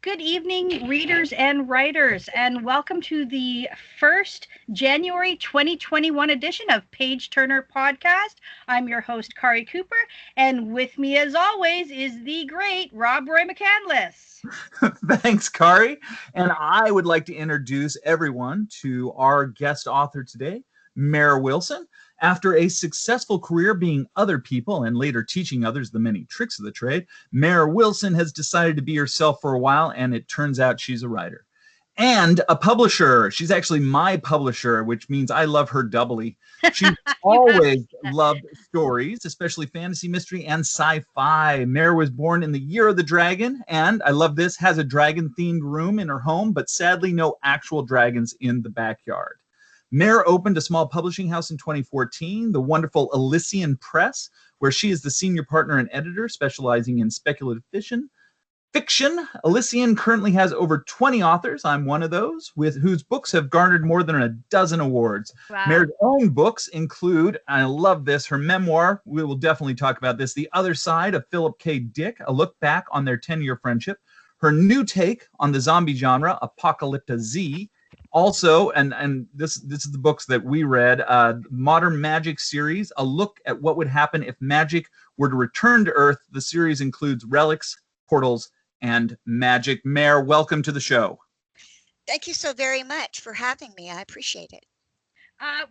Good evening, readers and writers, and welcome to the first January 2021 edition of Page Turner Podcast. I'm your host, Kari Cooper, and with me, as always, is the great Rob Roy McCandless. Thanks, Kari. And I would like to introduce everyone to our guest author today, Maer Wilson. After a successful career being other people and later teaching others the many tricks of the trade, Maer Wilson has decided to be herself for a while, and it turns out she's a writer. And a publisher. She's actually my publisher, which means I love her doubly. She's always loved stories, especially fantasy, mystery, and sci-fi. Maer was born in the year of the dragon, and I love this, has a dragon-themed room in her home, but sadly no actual dragons in the backyard. Maer opened a small publishing house in 2014, the wonderful Alessian Press, where she is the senior partner and editor, specializing in speculative fiction. Alessian currently has over 20 authors. I'm one of those, with whose books have garnered more than a dozen awards. Wow. Maer's own books include, and I love this, her memoir, we will definitely talk about this, The Other Side of Phillip K.Dick, a look back on their 10-year friendship. Her new take on the zombie genre, Apocalypta Z. Also, and this is the books that we read, Modern Magic series, a look at what would happen if magic were to return to Earth. The series includes relics, portals, and magic. Maer, welcome to the show. Thank you so very much for having me. I appreciate it.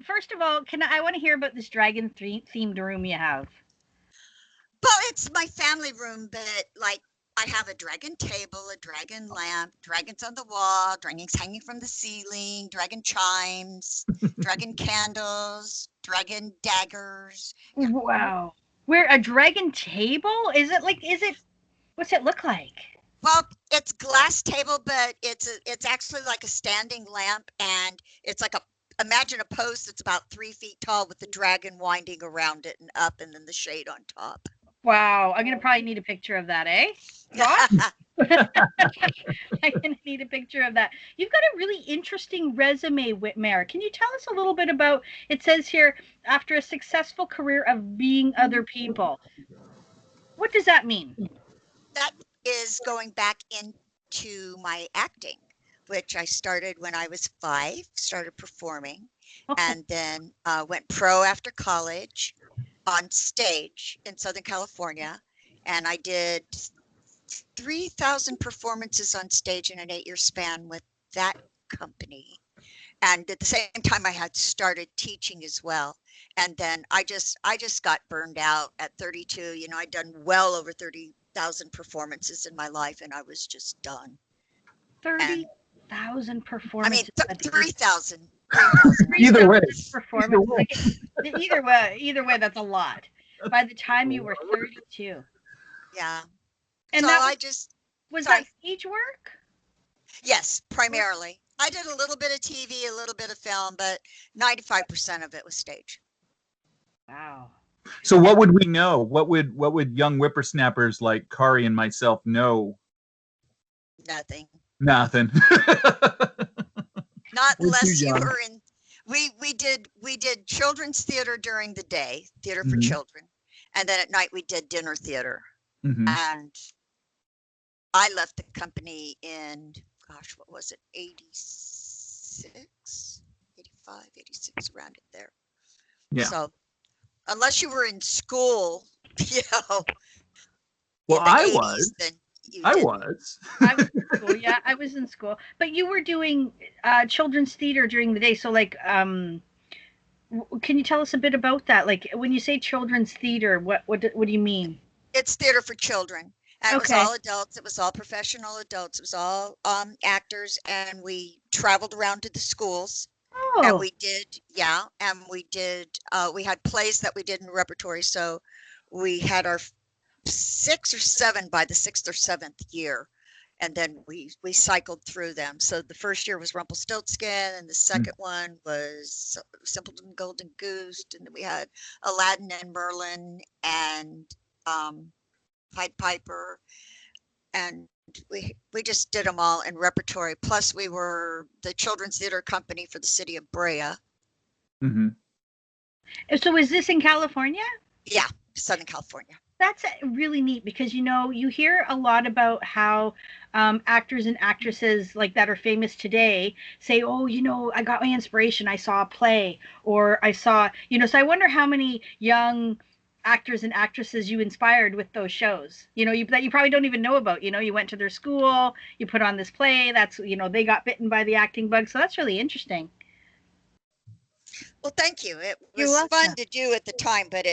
First of all, I want to hear about this dragon-themed room you have. Well, it's my family room, but like I have a dragon table, a dragon lamp, dragons on the wall, dragons hanging from the ceiling, dragon chimes, dragon candles, dragon daggers. Wow. We're a dragon table? What's it look like? Well, it's glass table, but it's actually like a standing lamp, and it's like imagine a post that's about 3 feet tall with the dragon winding around it and up, and then the shade on top. Wow, I'm gonna probably need a picture of that, eh? I'm gonna need a picture of that. You've got a really interesting resume, Maer. Can you tell us a little bit about? It says here, after a successful career of being other people. What does that mean? That is going back into my acting, which I started when I was 5. Started performing, and then went pro after college. On stage in Southern California, and I did 3,000 performances on stage in an 8-year span with that company. And at the same time, I had started teaching as well. And then I just got burned out at 32. You know, I'd done well over 30,000 performances in my life, and I was just done. 30,000 performances. I mean, 3,000. Either way. Either way, that's a lot. By the time you were 32. Yeah. And so was that stage work? Yes, primarily. I did a little bit of TV, a little bit of film, but 95% of it was stage. Wow. So what would we know? What would young whippersnappers like Kari and myself know? Nothing. Not unless you were in. We did children's theater during the day, theater for children, and then at night we did dinner theater. And I left the company in, gosh, what was it, 86, 85, 86, around it there. Yeah. So unless you were in school, you know. Well, I 80s, was. Then I was. I was in school. Yeah, I was in school. But you were doing children's theater during the day. So, like, can you tell us a bit about that? Like, when you say children's theater, what do you mean? It's theater for children. And it was all adults. It was all professional adults. It was all actors. And we traveled around to the schools. Oh. And we did, we had plays that we did in repertory. So we had our 6 or 7 by the 6th or 7th year, and then we cycled through them. So the first year was Rumpelstiltskin, and the second one was Simpleton Golden Goose, and then we had Aladdin and Merlin and Pied Piper, and we just did them all in repertory. Plus we were the children's theater company for the city of Brea. So is this in California? Yeah, Southern California. That's really neat because you hear a lot about how actors and actresses like that are famous today say, "Oh, I got my inspiration. I saw a play, or I saw." So I wonder how many young actors and actresses you inspired with those shows. That you probably don't even know about. You went to their school, you put on this play. That's they got bitten by the acting bug. So that's really interesting. Well, thank you. It You're was welcome. fun to do at the time, but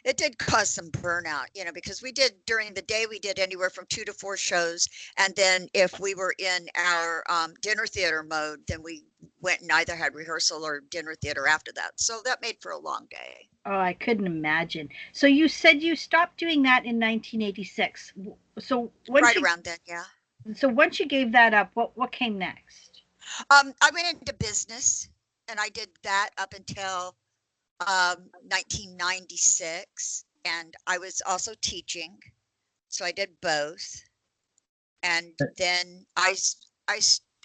it did cause some burnout, because during the day, we did anywhere from 2 to 4 shows. And then if we were in our dinner theater mode, then we went and either had rehearsal or dinner theater after that. So that made for a long day. Oh, I couldn't imagine. So you said you stopped doing that in 1986. So Right around then, yeah. once you gave that up, what came next? I went into business, and I did that up until 1996, and I was also teaching, so I did both. And then I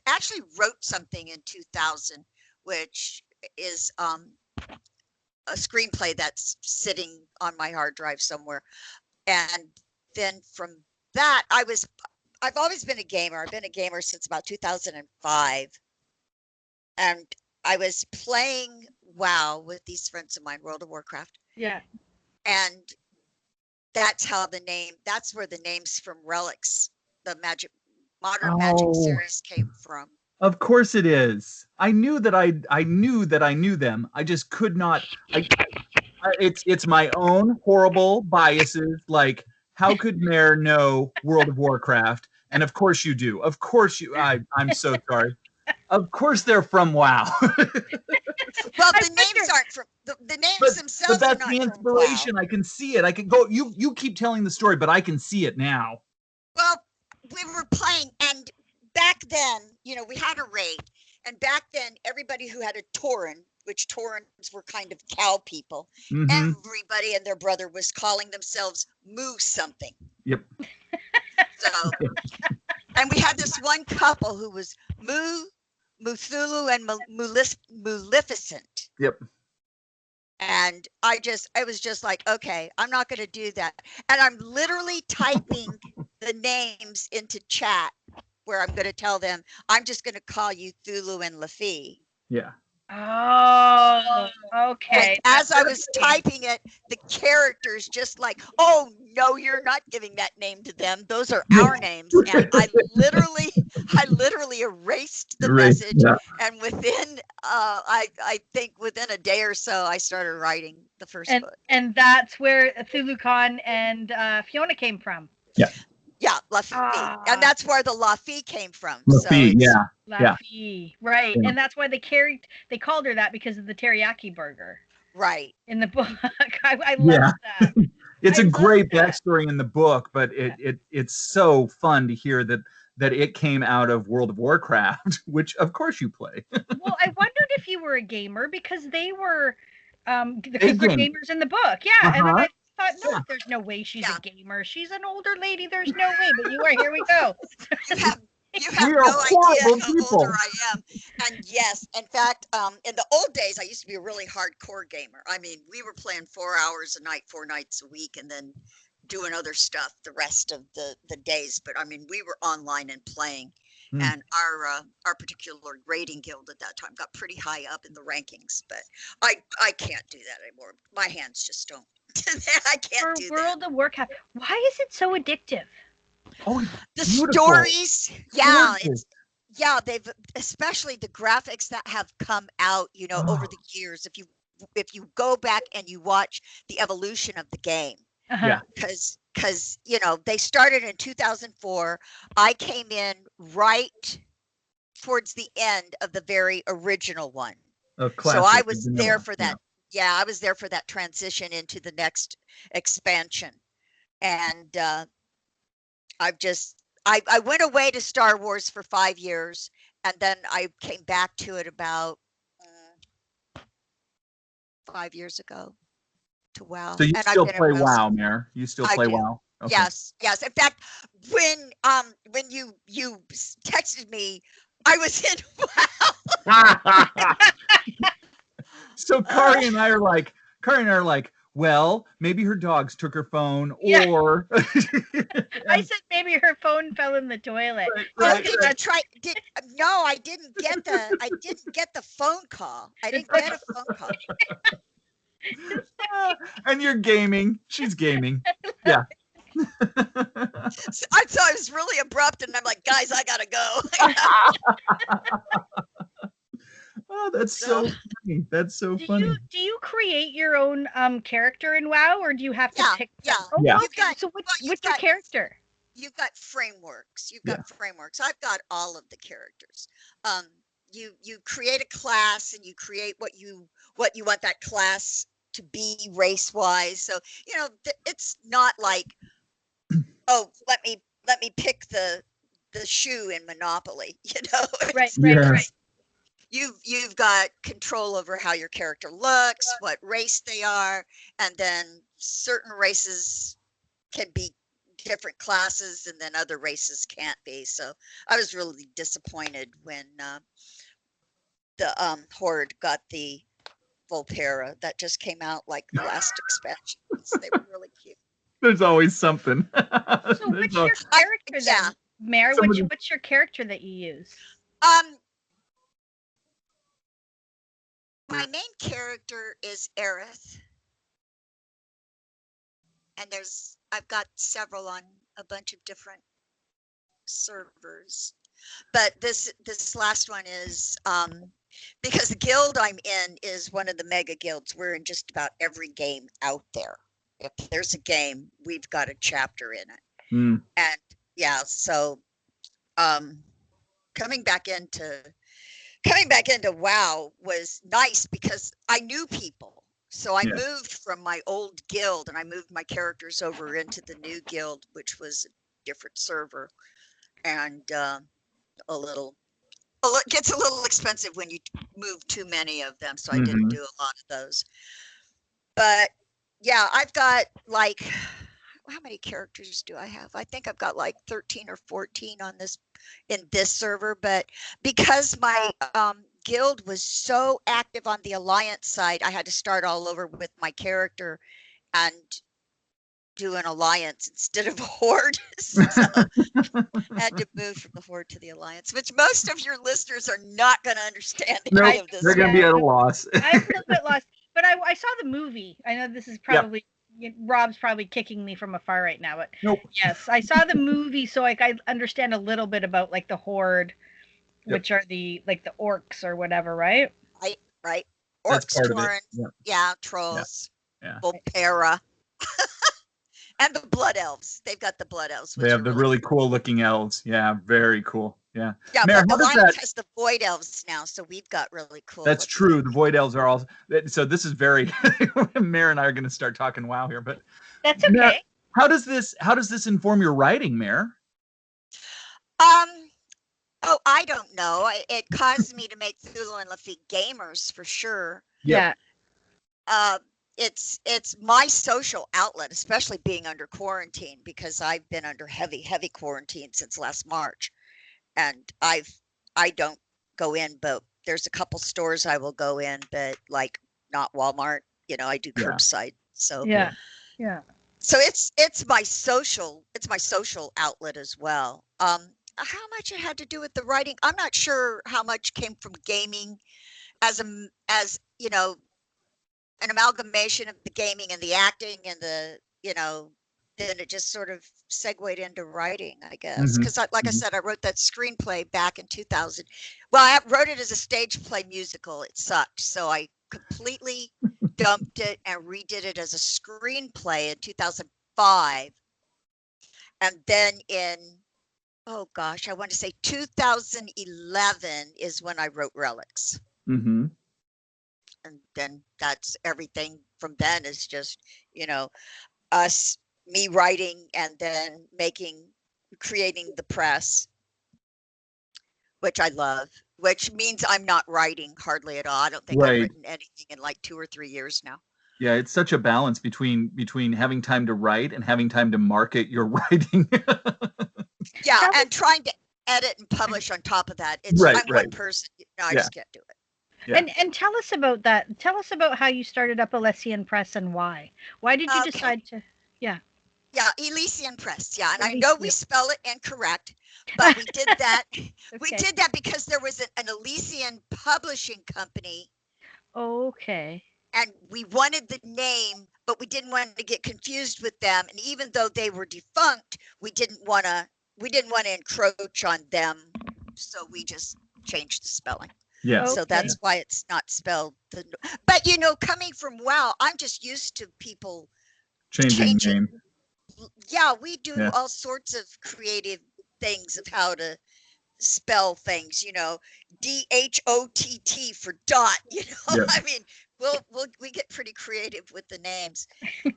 actually wrote something in 2000, which is a screenplay that's sitting on my hard drive somewhere. And then from that, I've always been a gamer. I've been a gamer since about 2005. And I was playing WoW with these friends of mine, World of Warcraft. Yeah. And that's where the names from Relics, the modern Magic series came from. Of course it is. I knew that I knew that I knew them. I just could not. It's my own horrible biases. Like, how could Mayor know World of Warcraft? And of course you do. Of course you. I'm so sorry. Of course they're from WoW. Well, the names aren't from the names themselves. But that's are not the inspiration. From WoW. I can see it. I can go. You keep telling the story, but I can see it now. Well, we were playing, and back then, we had a raid, and back then, everybody who had a Tauren, which Taurens were kind of cow people, everybody and their brother was calling themselves Moo something. Yep. So, and we had this one couple who was Muthulu, and Maleficent. Yep. And I was just like, okay, I'm not going to do that. And I'm literally typing the names into chat where I'm going to tell them, I'm just going to call you Thulu and Lafi. Yeah. Oh, okay. And as I was typing it, the characters just like, oh, no, you're not giving that name to them. Those are our names. And I literally erased the message. Yeah. And within, I think within a day or so, I started writing the first book. And that's where Thulu Khan and Fiona came from. Yeah. Yeah, Lafi. And that's where the Lafi came from. Lafi, so yeah. Lafi, right. Yeah. And that's why they called her that because of the teriyaki burger. Right. In the book. I love that. It's a great backstory in the book, but it's so fun to hear that it came out of World of Warcraft, which of course you play. Well, I wondered if you were a gamer because they were gamers in the book. Yeah. And then I thought, no, there's no way she's a gamer. She's an older lady. There's no way. But you are. Here we go. You have no idea how older I am. And yes, in fact, in the old days, I used to be a really hardcore gamer. I mean, we were playing 4 hours a night, 4 nights a week, and then doing other stuff the rest of the days. But I mean, we were online and playing. And our particular raiding guild at that time got pretty high up in the rankings. But I can't do that anymore. My hands just don't. I can't do that. For World of Warcraft, why is it so addictive? Oh, the stories, they've, especially the graphics that have come out, over the years. If you go back and you watch the evolution of the game, because they started in 2004. I came in right towards the end of the very original one, so I was there for that. Yeah, I was there for that transition into the next expansion, and I went away to Star Wars for 5 years, and then I came back to it about 5 years ago to WoW. So you still play WoW, Mayor? You still play WoW? Okay. Yes. In fact, when you texted me, I was in WoW. So Kari and I are like, well, maybe her dogs took her phone, Yeah. or I said maybe her phone fell in the toilet. Right, Did you try? No, I didn't get the phone call. I didn't get a phone call. And you're gaming. She's gaming. Yeah. So I thought it was really abrupt, and I'm like, guys, I gotta go. Oh, that's so funny. That's so funny. Do you create your own character in WoW, or do you have to pick? Yeah. Oh, Yeah. okay. So what's your character? You've got frameworks. Yeah. Frameworks. I've got all of the characters. You create a class, and you create what you want that class to be race wise. So it's not like, oh, let me pick the shoe in Monopoly. Right. You've got control over how your character looks, what race they are, and then certain races can be different classes, and then other races can't be. So I was really disappointed when the Horde got the Volterra that just came out like the last expansions. They were really cute. There's always something. So what's your character then, Maer? What's your character that you use? My main character is Aerith, and I've got several on a bunch of different servers, but this last one is because the guild I'm in is one of the mega guilds. We're in just about every game out there. If there's a game, we've got a chapter in it. And yeah, so coming back into WoW was nice because I knew people. So I moved from my old guild, and I moved my characters over into the new guild, which was a different server, and it gets a little expensive when you move too many of them. So I didn't do a lot of those. But yeah, I've got like, how many characters do I have? I think I've got like 13 or 14 in this server, but because my guild was so active on the Alliance side, I had to start all over with my character and do an Alliance instead of a Horde. So I had to move from the Horde to the Alliance, which most of your listeners are not going to understand any of this. They're going to be at a loss. I'm a little bit lost, but I saw the movie. I know this is probably Rob's probably kicking me from afar right now, but nope. Yes, I saw the movie, so I understand a little bit about like the Horde, which are the orcs or whatever, right? Right. Orcs, Tauren, trolls, Volterra. And the blood elves. They've got the blood elves. They have the really cool looking elves. Yeah, very cool. Yeah. Yeah, Maer, but the Alliance has the void elves now, so we've got really cool. That's true. The void elves are all. So this is very. Maer and I are going to start talking WoW here, but that's okay. Maer, how does this inform your writing, Maer? Oh, I don't know. It caused me to make Thulu and Lafitte gamers for sure. Yeah. It's my social outlet, especially being under quarantine, because I've been under heavy quarantine since last March, and I don't go in, but there's a couple stores I will go in, but like not Walmart. I do curbside. So yeah. So it's my social outlet as well. How much it had to do with the writing, I'm not sure how much came from gaming as an amalgamation of the gaming and the acting and the, then it just sort of segued into writing, I guess. Because like I said, I wrote that screenplay back in 2000. Well, I wrote it as a stage play musical. It sucked. So I completely dumped it and redid it as a screenplay in 2005. And then I want to say 2011 is when I wrote Relics. Mm-hmm. And then that's everything from then is just, me writing and then creating the press, which I love, which means I'm not writing hardly at all. I don't think I've written anything in like 2 or 3 years now. Yeah, it's such a balance between having time to write and having time to market your writing. Yeah, and trying to edit and publish on top of that. I'm one person. I just can't do it. Yeah. And tell us about that. Tell us about how you started up Alessian Press and why. Why did you Okay. decide to? Yeah, Yeah, Elysian Press. Yeah, and I know we Alessian. spell it incorrect, but we did that. We Okay. did that because there was an Elysian publishing company, Okay. and we wanted the name, but we didn't want to get confused with them. And even though they were defunct, we didn't want to encroach on them, so we just changed the spelling. Yeah. So Okay. that's why it's not spelled. But coming from WoW, I'm just used to people Changing changing. name. Yeah, we do Yeah. all sorts of creative things of how to spell things, DHOTT for dot, Yep. I mean, we get pretty creative with the names.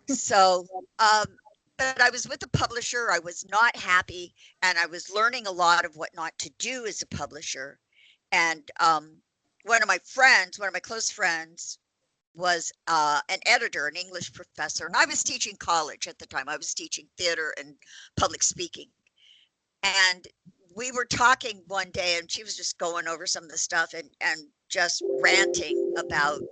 So, but I was with a publisher, I was not happy, and I was learning a lot of what not to do as a publisher. And one of my close friends was an editor, an English professor, and I was teaching college at the time. I was teaching theater and public speaking. And we were talking one day, and she was just going over some of the stuff and just ranting about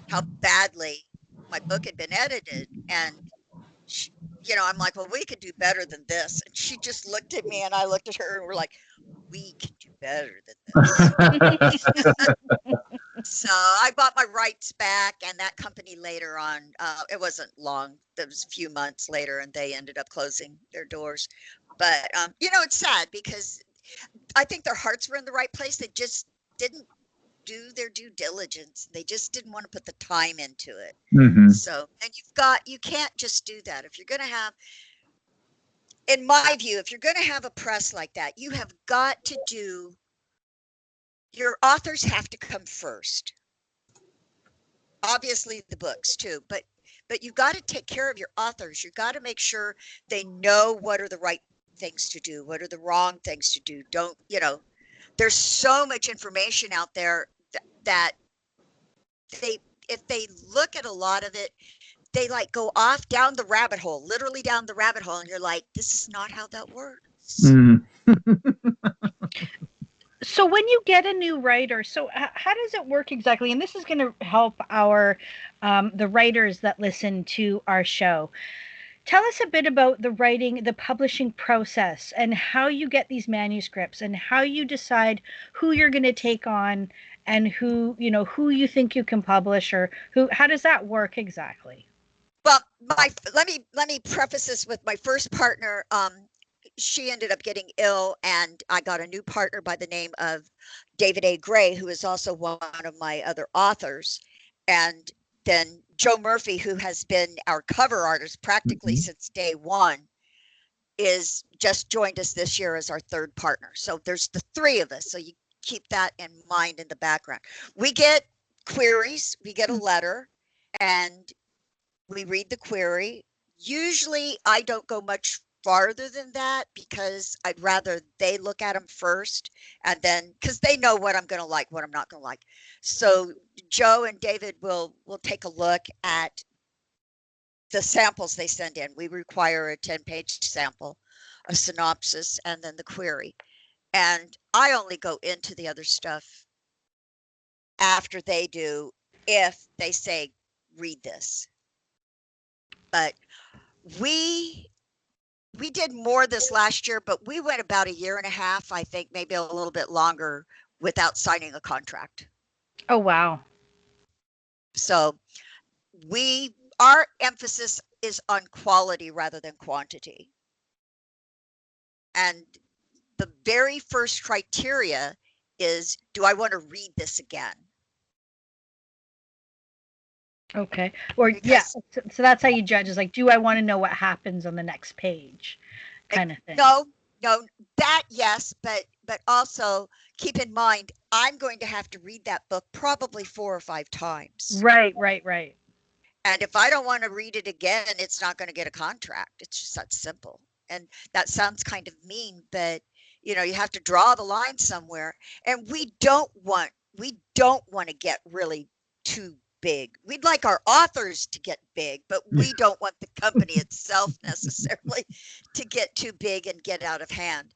how badly my book had been edited. And she, I'm like, well, we could do better than this. And she just looked at me, and I looked at her, and we're like, we can do better than this. So I bought my rights back, and that company later on, it wasn't long. It was a few months later, and they ended up closing their doors. But, it's sad because I think their hearts were in the right place. They just didn't do their due diligence. They just didn't want to put the time into it. Mhm. So, and you can't just do that. If you're going to have, in my view, if you're going to have a press like that, you have got to your authors have to come first. Obviously the books too, but you've got to take care of your authors. You've got to make sure they know what are the right things to do, what are the wrong things to do. Don't, there's so much information out there that if they look at a lot of it, they like go off down the rabbit hole, literally down the rabbit hole, and you're like, this is not how that works. Mhm. So when you get a new writer, so how does it work exactly? And this is going to help the writers that listen to our show. Tell us a bit about the publishing process, and how you get these manuscripts, and how you decide who you're going to take on, and who you think you can publish, or how does that work exactly? Well, let me preface this with my first partner. She ended up getting ill, and I got a new partner by the name of David A. Gray, who is also one of my other authors. And then Joe Murphy, who has been our cover artist practically since day one, is just joined us this year as our third partner. So there's the three of us. So you keep that in mind in the background. We get queries, we get a letter, and we read the query. Usually I don't go much farther than that because I'd rather they look at them first, and then because they know what I'm going to like, what I'm not going to like. So Joe and David will take a look at the samples they send in. We require a 10-page sample, a synopsis, and then the query. And I only go into the other stuff after they do, if they say, read this. But we did more this last year, but we went about a year and a half, I think, maybe a little bit longer, without signing a contract. Oh, wow. So our emphasis is on quality rather than quantity. And the very first criteria is, do I want to read this again? Okay. Or Because, so that's how you judge, is like, do I want to know what happens on the next page, kind of thing. No, that yes, but also keep in mind, I'm going to have to read that book probably 4 or 5 times. Right. And if I don't want to read it again, it's not going to get a contract. It's just that simple. And that sounds kind of mean, but you have to draw the line somewhere. And we don't want to get really too big. We'd like our authors to get big, but we don't want the company itself necessarily to get too big and get out of hand.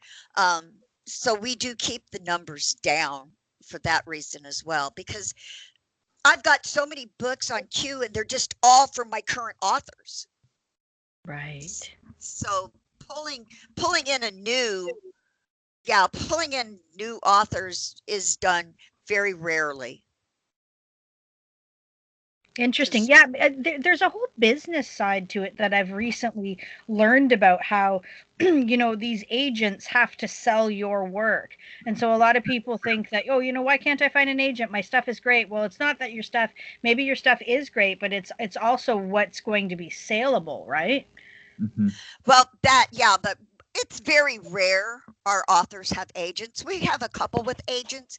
So we do keep the numbers down. for that reason as well, because I've got so many books on queue and they're just all from my current authors. Right. So pulling in new authors is done very rarely. Interesting. Yeah, there's a whole business side to it that I've recently learned about, how these agents have to sell your work. And so a lot of people think that, oh, why can't I find an agent? My stuff is great. Well, it's not that maybe your stuff is great, but it's also what's going to be saleable, right? Mm-hmm. Well, but it's very rare our authors have agents. We have a couple with agents,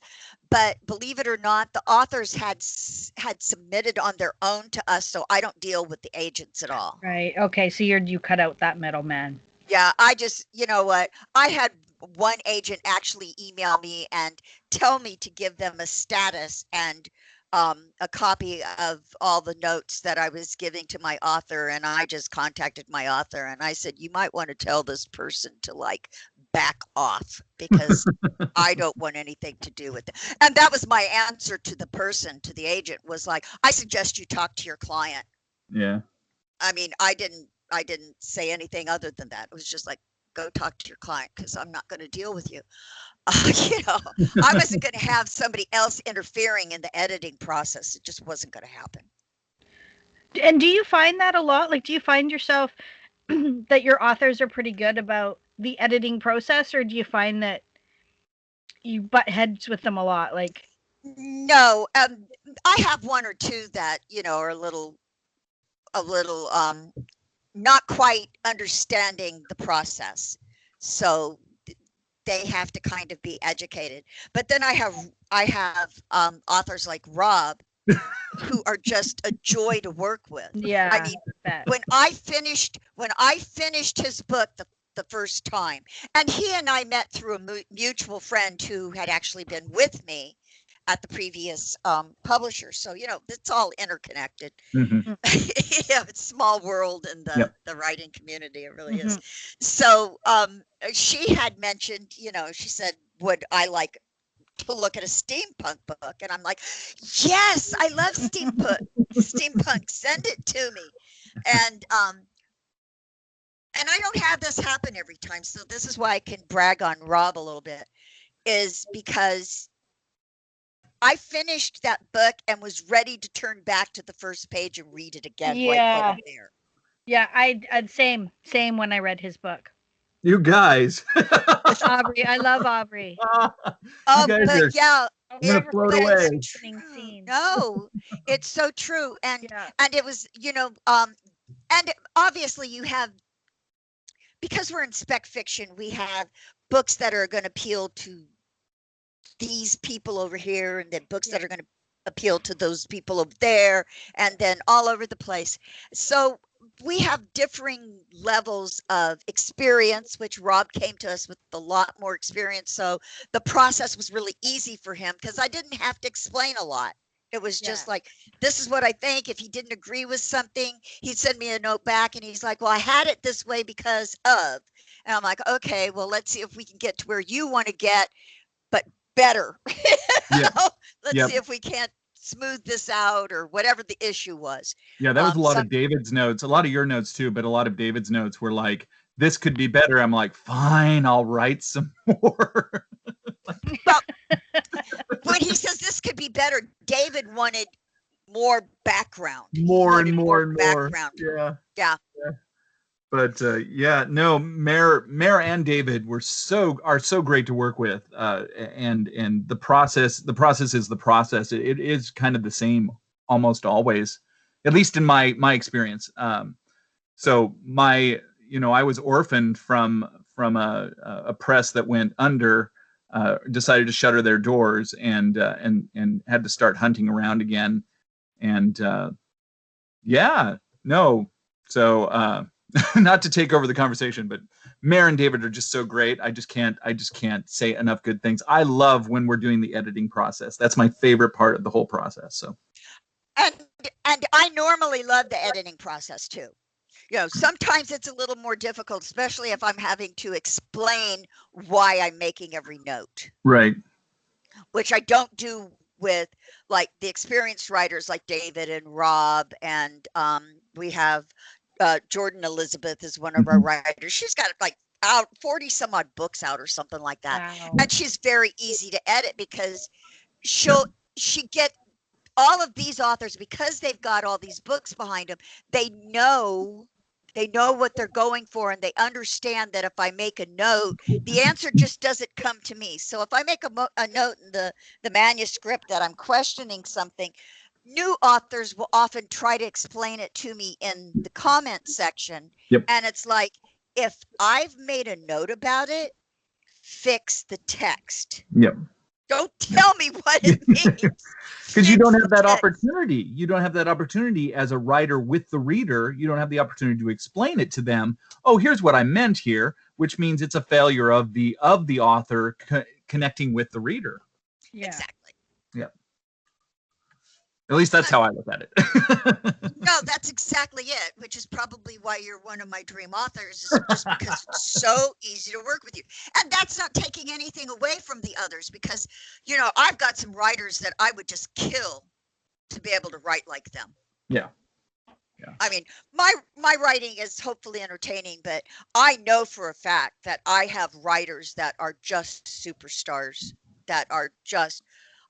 but believe it or not, the authors had submitted on their own to us, so I don't deal with the agents at all. Right. Okay. So you cut out that middleman. Yeah, I just, you know what? I had one agent actually email me and tell me to give them a status and a copy of all the notes that I was giving to my author. And I just contacted my author and I said, you might want to tell this person to like back off, because I don't want anything to do with it. And that was my answer to the person, to the agent, was like, I suggest you talk to your client. Yeah. I mean, I didn't say anything other than that. It was just like, go talk to your client, because I'm not going to deal with you. I wasn't going to have somebody else interfering in the editing process. It just wasn't going to happen. And do you find that a lot? Like, do you find yourself that your authors are pretty good about the editing process, or do you find that you butt heads with them a lot? Like, no, I have one or two that, are a little not quite understanding the process. So they have to kind of be educated. But then I have authors like Rob who are just a joy to work with. yeah. I mean, when I finished his book the first time, and he and I met through a mutual friend who had actually been with me at the previous publisher. So, it's all interconnected. Mm-hmm. It's small world in the writing community. It really is. So she had mentioned, she said, would I like to look at a steampunk book? And I'm like, yes, I love steampunk. Send it to me. And I don't have this happen every time. So this is why I can brag on Rob a little bit, is because I finished that book and was ready to turn back to the first page and read it again. Yeah. Right there. Yeah, I'd same when I read his book. You guys. With Aubrey. I love Aubrey. I'm gonna float away. No, it's so true. And it was, and obviously you have, because we're in spec fiction, we have books that are going to appeal to these people over here, and then books that are going to appeal to those people over there, and then all over the place. So we have differing levels of experience, which Rob came to us with a lot more experience. So the process was really easy for him, because I didn't have to explain a lot. It was just like, this is what I think. If he didn't agree with something, he'd send me a note back and he's like, well, I had it this way because of. And I'm like, okay, well, let's see if we can get to where you want to get, but better. Let's see if we can't smooth this out, or whatever the issue was. Yeah, that was a lot of David's notes, a lot of your notes too, but a lot of David's notes were like, this could be better. I'm like, fine, I'll write some more. Well, when he says this could be better, David wanted more background. More. Background. Yeah. But no, Maer and David are so great to work with, and the process is the process. It is kind of the same almost always, at least in my experience. So I was orphaned from a press that went under, decided to shutter their doors, and had to start hunting around again, and so. Not to take over the conversation, but Maer and David are just so great. I just can't say enough good things. I love when we're doing the editing process. That's my favorite part of the whole process. So, and I normally love the editing process too. Sometimes it's a little more difficult, especially if I'm having to explain why I'm making every note. Right. which I don't do with like the experienced writers like David and Rob, and we have Jordan Elizabeth is one of our writers. She's got like out 40 some odd books out or something like that. Wow. And she's very easy to edit because she get all of these authors, because they've got all these books behind them, they know what they're going for, and they understand that if I make a note, the answer just doesn't come to me. So if I make a note in the manuscript that I'm questioning something, new authors will often try to explain it to me in the comment section. Yep. And it's like, if I've made a note about it, fix the text. Yep. Don't tell me what it means. Because you don't have that text. opportunity. You don't have that opportunity as a writer with the reader. You don't have the opportunity to explain it to them. Oh, here's what I meant here, which means it's a failure of the author connecting with the reader. Yeah. Exactly. Yeah. At least that's how I look at it. No, that's exactly it, which is probably why you're one of my dream authors, is just because it's so easy to work with you. And that's not taking anything away from the others, because, you know, I've got some writers that I would just kill to be able to write like them. Yeah. I mean, my writing is hopefully entertaining, but I know for a fact that I have writers that are just superstars, that are just,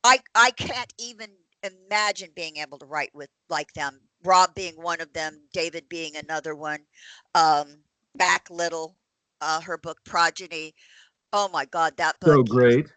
I can't even imagine being able to write with like them. Rob being one of them, David being another one, Mac Little, her book Progeny. Oh my God, that book! So great.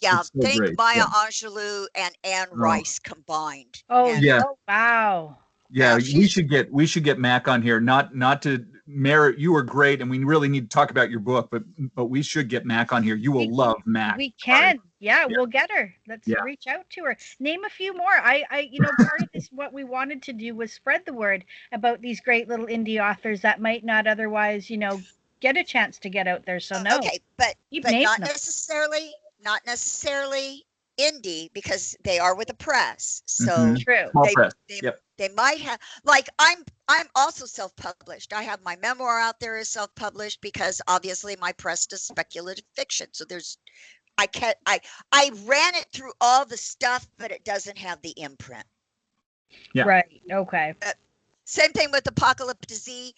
Yeah, It's so think great. Maya Yeah. Angelou and Anne Rice combined. Oh And Yeah. oh, wow. Yeah, Yeah, we should get Mac on here. Not to merit, you were great, and we really need to talk about your book, but we should get Mac on here. You will love Mac. We can. Yeah, Yeah. we'll get her. Let's Yeah. reach out to her. Name a few more. I you know, part of this, what we wanted to do was spread the word about these great little indie authors that might not otherwise, you know, get a chance to get out there. So no. okay, but Keep not naming them. necessarily indie, because they are with a press. So Mhm. True. Small press. they, Yep. they might have, like, I'm also self-published. I have my memoir out there as self-published, because obviously my press does speculative fiction. So I ran it through all the stuff, but it doesn't have the imprint. Yeah. Right. Okay. Same thing with Apocalypse Z.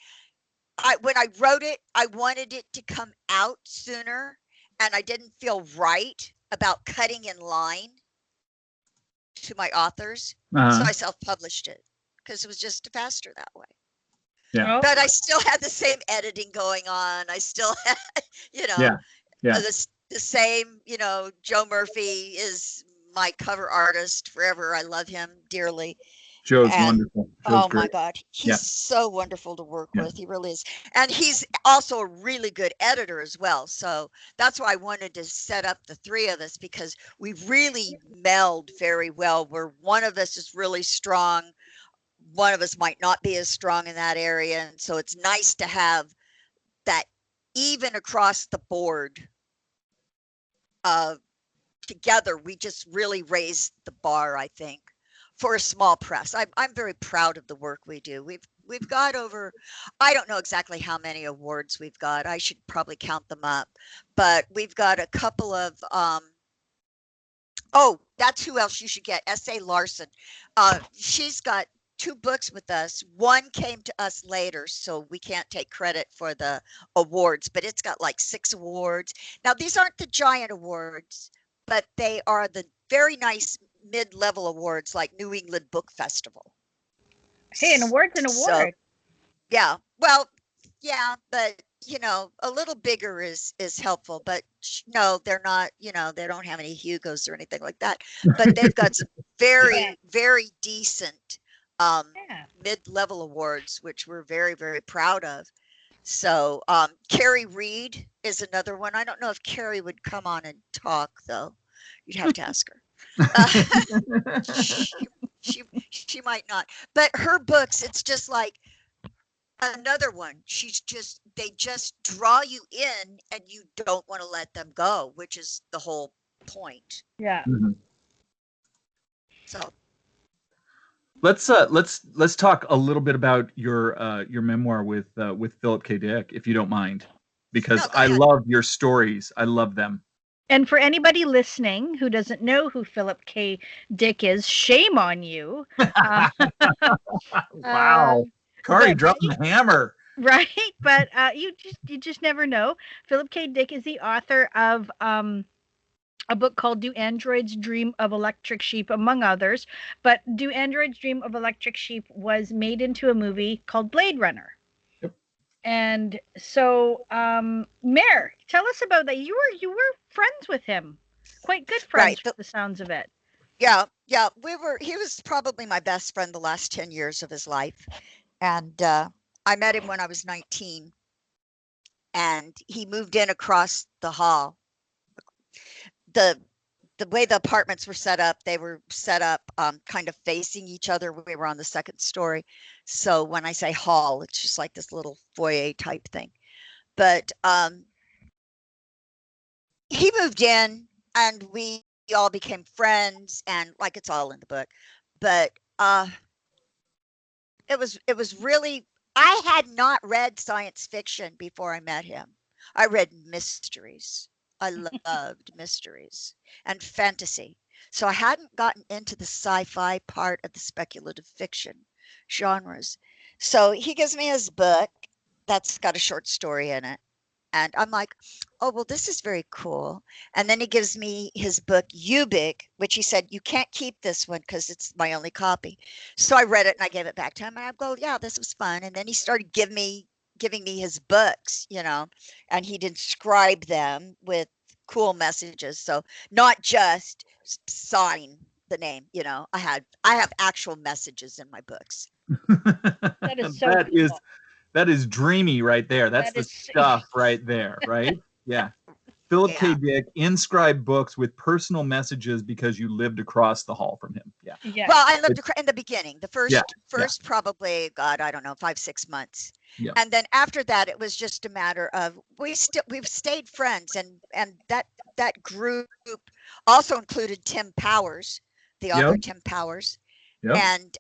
When I wrote it, I wanted it to come out sooner, and I didn't feel right about cutting in line to my authors. So I self-published it because it was just faster that way. Yeah. Oh, But I still had the same editing going on. I still had, you know, Yeah. the same, you know, Joe Murphy is my cover artist forever. I love him dearly. Joe's And- wonderful. Joe's Oh my great. God, he's Yeah. so wonderful to work Yeah. with. He really is. And he's also a really good editor as well. So that's why I wanted to set up the three of us, because we really meld very well, where one of us is really strong, one of us might not be as strong in that area. And so it's nice to have that even across the board. Together, we just really raised the bar, I think, for a small press. I'm very proud of the work we do. We've got over, I don't know exactly how many awards we've got. I should probably count them up, but we've got a couple of oh, that's who else you should get. S.A. Larson. She's got 2 books with us. One came to us later, so we can't take credit for the awards, but it's got like 6 awards. Now, these aren't the giant awards, but they are the very nice mid-level awards, like New England Book Festival. hey, an award's an award. Yeah, well, yeah, but you know, a little bigger is helpful. But no, they're not. You know, they don't have any Hugos or anything like that. But they've got some very, very decent Yeah. mid-level awards, which we're very, very proud of. So Carrie Reed is another one. I don't know if Carrie would come on and talk, though. You'd have to ask her. She might not. But her books, it's just like another one. They just draw you in, and you don't want to let them go, which is the whole point. Yeah. Mhm. So Let's talk a little bit about your memoir with Phillip K.Dick, if you don't mind, because No, go I ahead. love your stories. I love them. And for anybody listening who doesn't know who Phillip K. Dick is, shame on you. Uh, Wow. Kari but dropping the hammer. right, but you just never know. Phillip K. Dick is the author of a book called Do Androids Dream of Electric Sheep, among others. But Do Androids Dream of Electric Sheep was made into a movie called Blade Runner. Yep. And so, Mayor, tell us about that. You were friends with him, quite good friends, Right. from the sounds of it. Yeah, yeah. He was probably my best friend the last 10 years of his life. And I met him when I was 19. And he moved in across the hall. The way the apartments were set up, they were set up kind of facing each other. We were on the second story. So when I say hall, it's just like this little foyer type thing. But he moved in and we all became friends, and like it's all in the book. But it was really, I had not read science fiction before I met him. I read mysteries. I loved mysteries and fantasy. So I hadn't gotten into the sci-fi part of the speculative fiction genres. So he gives me his book that's got a short story in it. And I'm like, oh, well, this is very cool. And then he gives me his book, Ubik, which he said, you can't keep this one because it's my only copy. So I read it and I gave it back to him. And I go, yeah, this was fun. And then he started giving me his books, and he'd inscribe them with cool messages. So not just sign the name, I have actual messages in my books. That is so cool. That is dreamy right there. That's That the is- stuff right there, right? Yeah. Phillip K. Yeah. Dick, inscribed books with personal messages because you lived across the hall from him. Yeah. Yeah. Well, I lived in the beginning, the Yeah, first probably, God, I don't know, 5-6 months. Yeah. And then after that, it was just a matter of we've stayed friends, and that group also included Tim Powers, the author. Yep. Tim Powers. Yep. And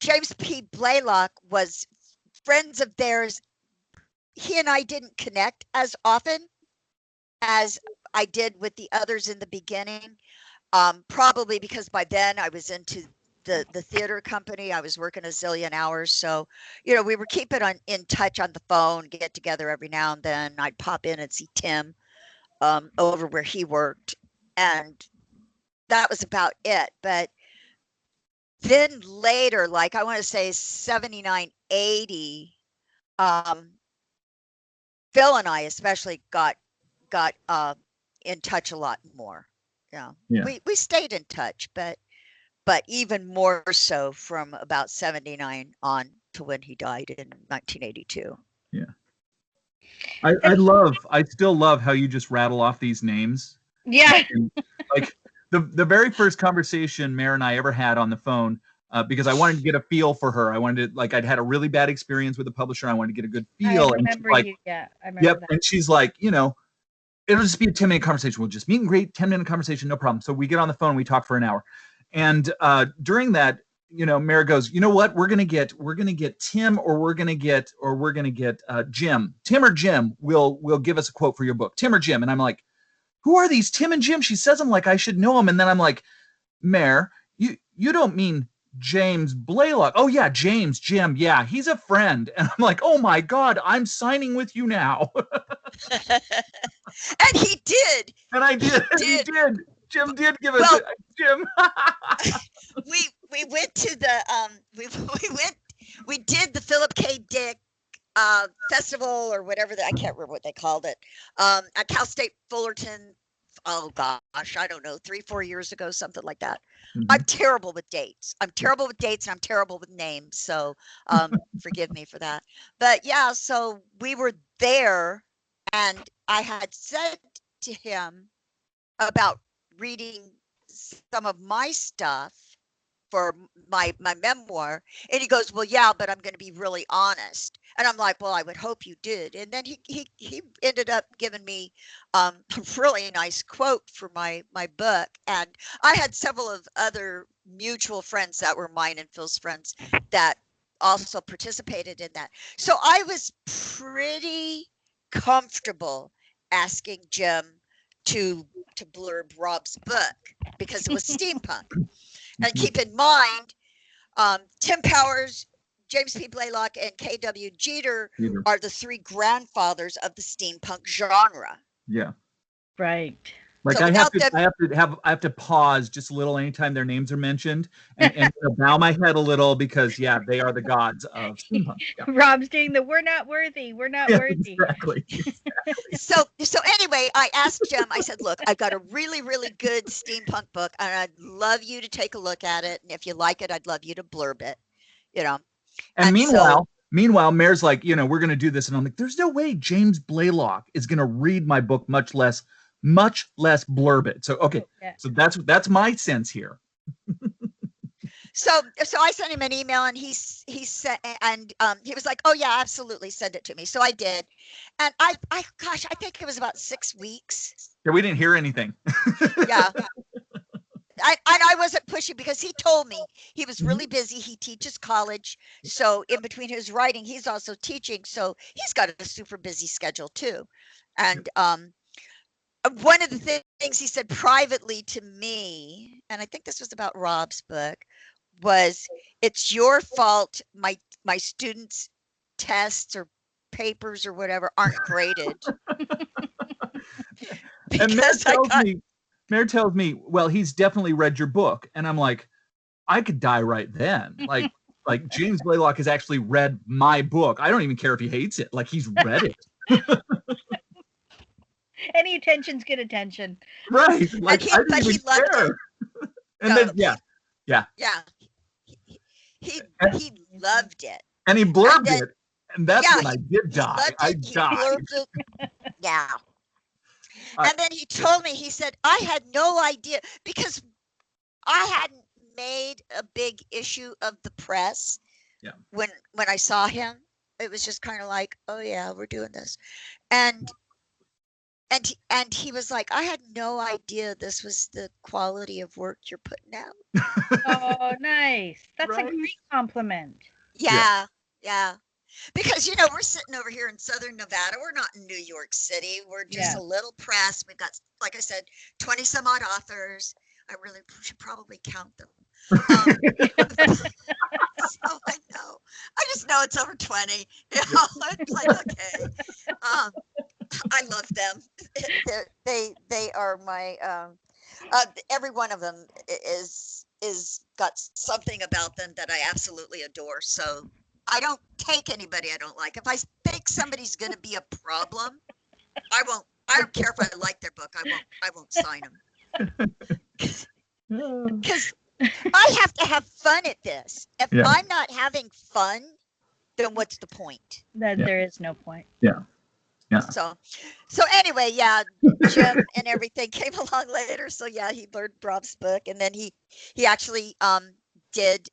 James P. Blaylock was friends of theirs. He and I didn't connect as often as I did with the others in the beginning, probably because by then I was into the theater company. I was working a zillion hours, so we were keeping in touch on the phone, get together every now and then. I'd pop in and see Tim over where he worked, and that was about it. But then later, like I want to say 79, 80, Phil and I especially got in touch a lot more. Yeah. We stayed in touch, but even more so from about 79 on to when he died in 1982. Yeah. I still love how you just rattle off these names. Yeah. Like the very first conversation Mayor and I ever had on the phone, because I wanted to get a feel for her. I wanted to, I'd had a really bad experience with the publisher. I wanted to get a good feel. I remember and you. Yeah, I remember yep. that. And she's like, it'll just be a 10-minute conversation. We'll just meet and greet, 10-minute conversation, no problem. So we get on the phone, we talk for an hour. And during that, Mayor goes, you know what? We're gonna get Tim, or we're gonna get Jim. Tim or Jim will give us a quote for your book. Tim or Jim. And I'm like, who are these Tim and Jim? She says them like I should know them. And then I'm like, Mayor, you don't mean James Blaylock? Oh yeah, Jim. Yeah, he's a friend. And I'm like, oh my God, I'm signing with you now. And he did. And I did. He did. Jim did give us Jim. we went to the we did the Phillip K.Dick festival or whatever I can't remember what they called it, at Cal State Fullerton. Oh gosh, I don't know, 3-4 years ago, something like that. Mm-hmm. I'm terrible with dates. And I'm terrible with names. So forgive me for that. But yeah, so we were there, and I had said to him about reading some of my stuff for my memoir, and he goes, well, yeah, but I'm going to be really honest. And I'm like, well, I would hope you did. And then he ended up giving me a really nice quote for my book. And I had several of other mutual friends that were mine and Phil's friends that also participated in that. So I was pretty comfortable asking Jim to blurb Rob's book because it was steampunk. And keep in mind, Tim Powers, James P. Blaylock, and K.W. Jeter are the three grandfathers of the steampunk genre. Yeah. Right. Like So I have without to I have to pause just a little anytime their names are mentioned and bow my head a little because yeah, they are the gods of steampunk. Yeah. Rob's doing the "we're not worthy, we're not worthy." Exactly. So anyway, I asked Jim, I said, look, I've got a really, really good steampunk book, and I'd love you to take a look at it. And if you like it, I'd love you to blurb it, you know. And meanwhile, Mayor's like, you know, we're going to do this. And I'm like, there's no way James Blaylock is going to read my book, much less blurb it. So, okay. Yeah. So that's my sense here. So I sent him an email, and he said, and he was like, oh yeah, absolutely, send it to me. So I did. And I think it was about 6 weeks. Yeah, we didn't hear anything. Yeah. I wasn't pushing because he told me he was really busy. He teaches college. So in between his writing, he's also teaching. So he's got a super busy schedule too. And one of the things he said privately to me, and I think this was about Rob's book, was it's your fault my students' tests or papers or whatever aren't graded. And Mayor tells me, well, he's definitely read your book. And I'm like, I could die right then. Like James Blaylock has actually read my book. I don't even care if he hates it. Like, he's read it. Any attention's good attention. Right. Like, he loved it. And then, yeah. He loved it. And he blurbed it. And that's when I did die. I died. Yeah. And then he told me, he said, I had no idea, because I hadn't made a big issue of the press. Yeah. When I saw him, it was just kind of like, oh yeah, we're doing this. And he was like, I had no idea this was the quality of work you're putting out. Oh, nice. That's a great compliment. Yeah. Because, you know, we're sitting over here in Southern Nevada. We're not in New York City. We're just a little press. We've got, like I said, 20 some odd authors. I really should probably count them. So I know. I just know it's over 20. You know, it's like, okay. I love them. They are my, every one of them is got something about them that I absolutely adore. So I don't take anybody I don't like. If I think somebody's going to be a problem, I don't care if I like their book. I won't sign them. Because I have to have fun at this. If I'm not having fun, then what's the point? There is no point. Yeah. So anyway, Jim and everything came along later. So yeah, he learned Rob's book, and then he actually did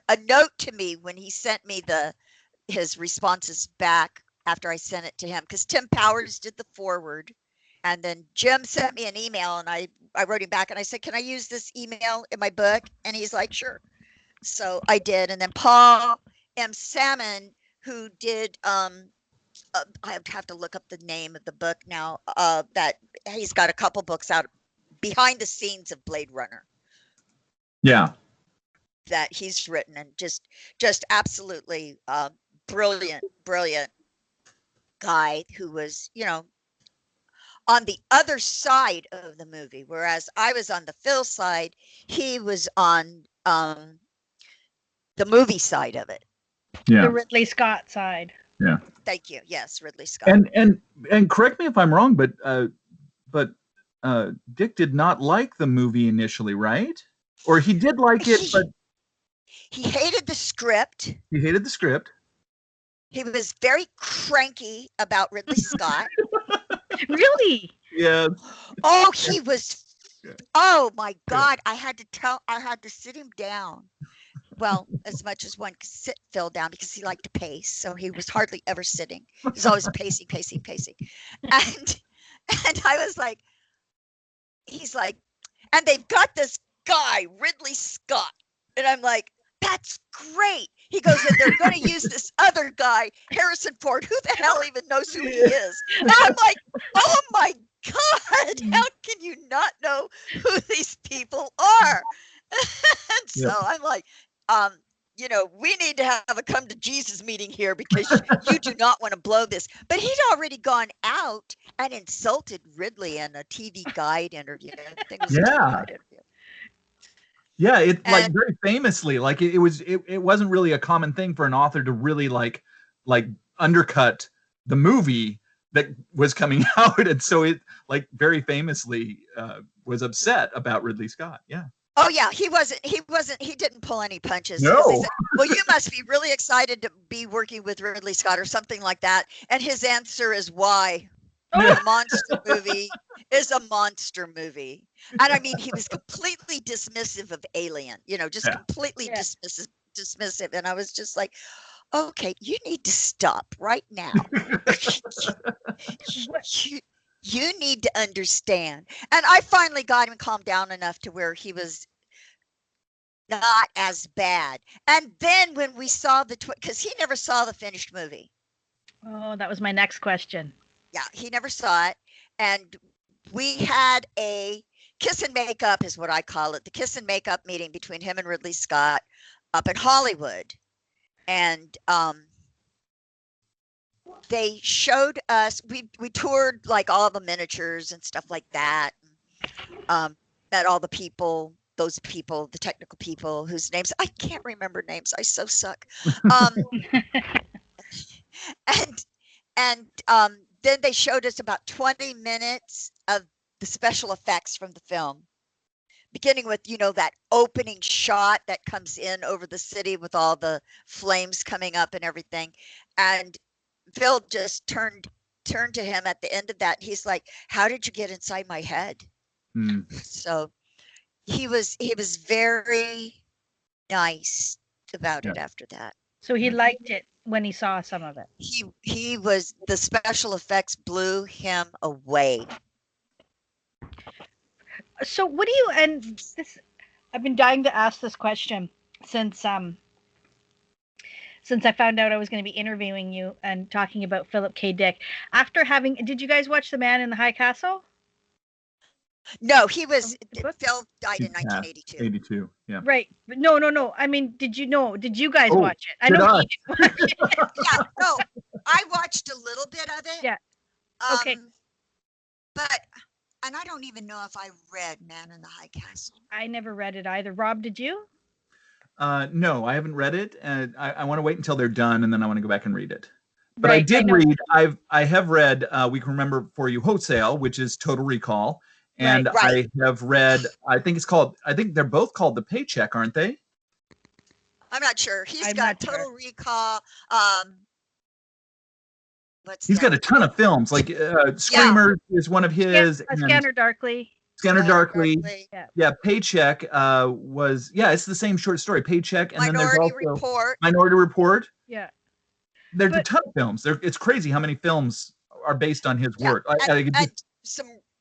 a note to me when he sent me his responses back after I sent it to him, because Tim Powers did the foreword, and then Jim sent me an email, and I wrote him back and I said, can I use this email in my book? And he's like, sure. So I did. And then Paul M. Salmon, who did I have to look up the name of the book now, that he's got a couple books out behind the scenes of Blade Runner. Yeah. That he's written, and just absolutely brilliant guy who was, you know, on the other side of the movie, whereas I was on the Phil side, he was on the movie side of it. Yeah. The Ridley Scott side. Yeah. Thank you. Yes, Ridley Scott. And correct me if I'm wrong, but Dick did not like the movie initially, right? Or he did like it, but he hated the script. He hated the script. He was very cranky about Ridley Scott. Really? Yeah. Oh, he was. Oh my God! I had to sit him down. Well, as much as one could sit Phil down, because he liked to pace, so he was hardly ever sitting. He was always pacing. And I was like, he's like, and they've got this guy, Ridley Scott. And I'm like, that's great. He goes, and they're going to use this other guy, Harrison Ford. Who the hell even knows who he is? And I'm like, oh my God, how can you not know who these people are? And so Yep. I'm like, we need to have a come to Jesus meeting here because you do not want to blow this. But he'd already gone out and insulted Ridley in a TV Guide interview. I think it was a TV Yeah. Guide interview. Yeah, it like And very famously, like it wasn't really a common thing for an author to really like undercut the movie that was coming out, and so it like very famously was upset about Ridley Scott. Yeah. oh yeah, he didn't pull any punches. No. They said, well, you must be really excited to be working with Ridley Scott or something like that. And his answer is why. Yeah. A monster movie is a monster movie. And I mean, he was completely dismissive of Alien, just Yeah. completely Yeah. dismissive. And I was just like, okay, you need to stop right now. You need to understand. And I finally got him calmed down enough to where he was not as bad. And then when we saw because he never saw the finished movie. Oh, that was my next question. Yeah, he never saw it. And we had a kiss and make up is what I call it. The kiss and make up meeting between him and Ridley Scott up in Hollywood. And they showed us, we toured like all the miniatures and stuff like that. Met all the people, the technical people whose names, I can't remember names. I so suck. And then they showed us about 20 minutes of the special effects from the film, beginning with, that opening shot that comes in over the city with all the flames coming up and everything. And Phil just turned to him at the end of that. He's like, how did you get inside my head? So he was very nice about it after that. So he liked it when he saw some of it. He was, the special effects blew him away. So what do you, and this, I've been dying to ask this question since I found out I was going to be interviewing you and talking about Phillip K.Dick. Did you guys watch The Man in the High Castle? No, Phil died in 1982. 82, yeah. Right. But no. I mean, did you guys watch it? I did know I? he didn't watch it. Yeah, no, I watched a little bit of it. Yeah. Okay. And I don't even know if I read Man in the High Castle. I never read it either. Rob, did you? No, I haven't read it. I want to wait until they're done, and then I want to go back and read it. But Right, I did read. I have read. We Can Remember For You Wholesale, which is Total Recall, and Right. I have read. I think they're both called The Paycheck, aren't they? I'm not sure. I'm got not Total sure. Recall. He's got a ton of films. Like Screamer is one of his. Scanner Darkly. Scanner Darkly. Yeah. Paycheck it's the same short story. Paycheck, and Minority then there's also Report. Minority Report. Yeah. There's a ton of films. It's crazy how many films are based on his work. And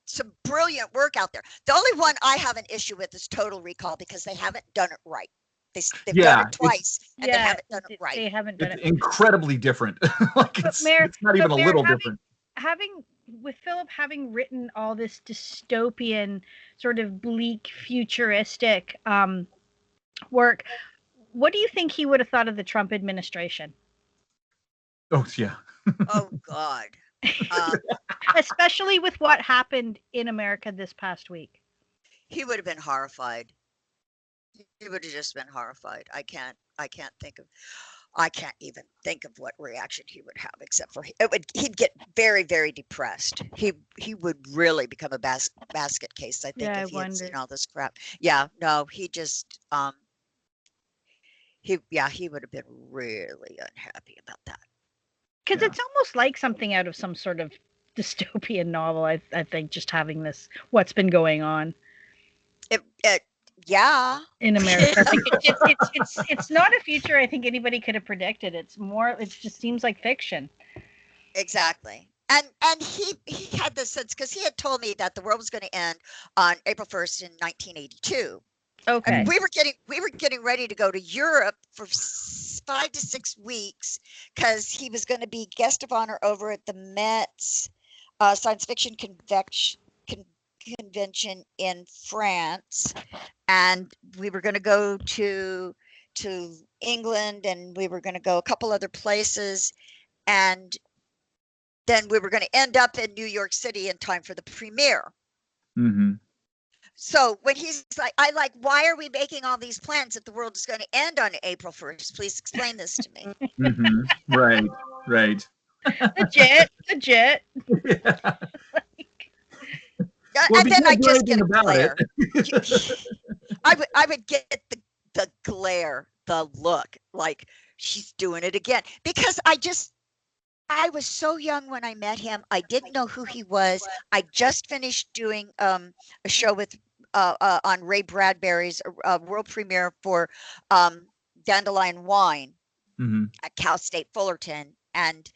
some brilliant work out there. The only one I have an issue with is Total Recall because they haven't done it right. They've done it twice and they haven't done it right. They haven't done it. Incredibly different. It's not even a little different. With Philip having written all this dystopian, sort of bleak, futuristic work, what do you think he would have thought of the Trump administration? Oh, yeah. Oh, God. Especially with what happened in America this past week. He would have been horrified. He would have just been horrified. I can't even think of what reaction he would have, except for he'd get very, very depressed. He would really become a basket case, I think, if he had seen all this crap. Yeah, no, he just he would have been really unhappy about that. Because it's almost like something out of some sort of dystopian novel, I think, just having this, what's been going on. Yeah. In America. It's not a future I think anybody could have predicted. It just seems like fiction. Exactly. And he had this sense, because he had told me that the world was going to end on April 1st in 1982. Okay. And we were getting ready to go to Europe for 5 to 6 weeks because he was going to be guest of honor over at the Mets science fiction convention in France, and we were going to go to England, and we were going to go a couple other places, and then we were going to end up in New York City in time for the premiere. Mm-hmm. So when he's like, why are we making all these plans if the world is going to end on April 1st? Please explain this to me. Mm-hmm. Right. Legit. Yeah. Well, And then I just get a about glare. I would get the glare, the look, like she's doing it again, because I was so young when I met him. I didn't know who he was. I just finished doing a show with on Ray Bradbury's world premiere for Dandelion Wine Mm-hmm. at Cal State Fullerton, and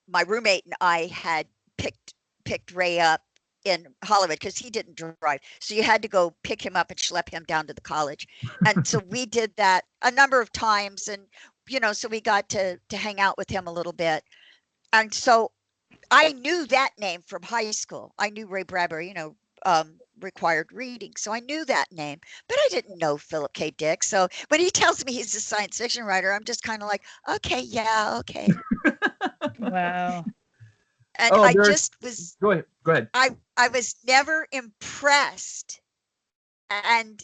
my roommate and I had picked Ray up in Hollywood because he didn't drive, so you had to go pick him up and schlep him down to the college. And so we did that a number of times, and so we got to hang out with him a little bit. And so I knew that name from high school. I knew Ray Bradbury, required reading, so I knew that name, but I didn't know Phillip K.Dick. So when he tells me he's a science fiction writer, I'm just kind of like, okay, yeah, okay. Wow. And I just was. Go ahead. I was never impressed, and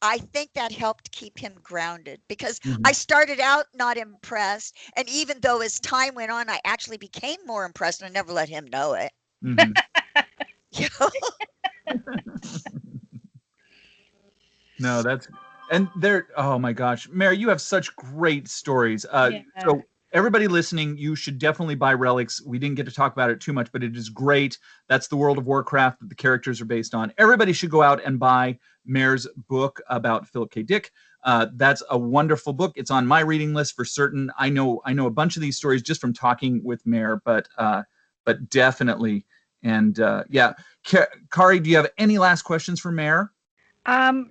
I think that helped keep him grounded, because I started out not impressed, and even though as time went on, I actually became more impressed, and I never let him know it. Mm-hmm. No, oh my gosh, Maer, you have such great stories. So everybody listening, you should definitely buy Relics. We didn't get to talk about it too much, but it is great. That's the World of Warcraft that the characters are based on. Everybody should go out and buy Maer's book about Phillip K.Dick. That's a wonderful book. It's on my reading list for certain. I know a bunch of these stories just from talking with Maer, but definitely. And Kari, do you have any last questions for Maer? I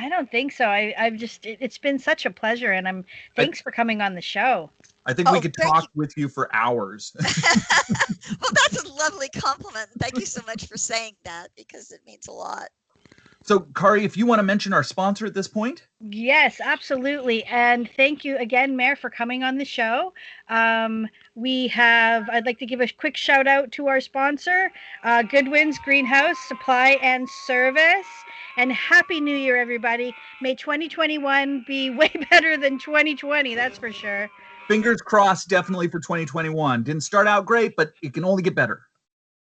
don't think so. I've just, it's been such a pleasure, and thanks for coming on the show. I think we could talk with you for hours. Well, that's a lovely compliment. Thank you so much for saying that, because it means a lot. So, Kari, if you want to mention our sponsor at this point. Yes, absolutely. And thank you again, Maer, for coming on the show. I'd like to give a quick shout out to our sponsor, Goodwin's Greenhouse Supply and Service. And Happy New Year, everybody. May 2021 be way better than 2020, that's for sure. Fingers crossed, definitely, for 2021. Didn't start out great, but it can only get better.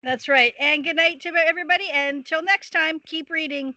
That's right. And good night to everybody. And until next time, keep reading.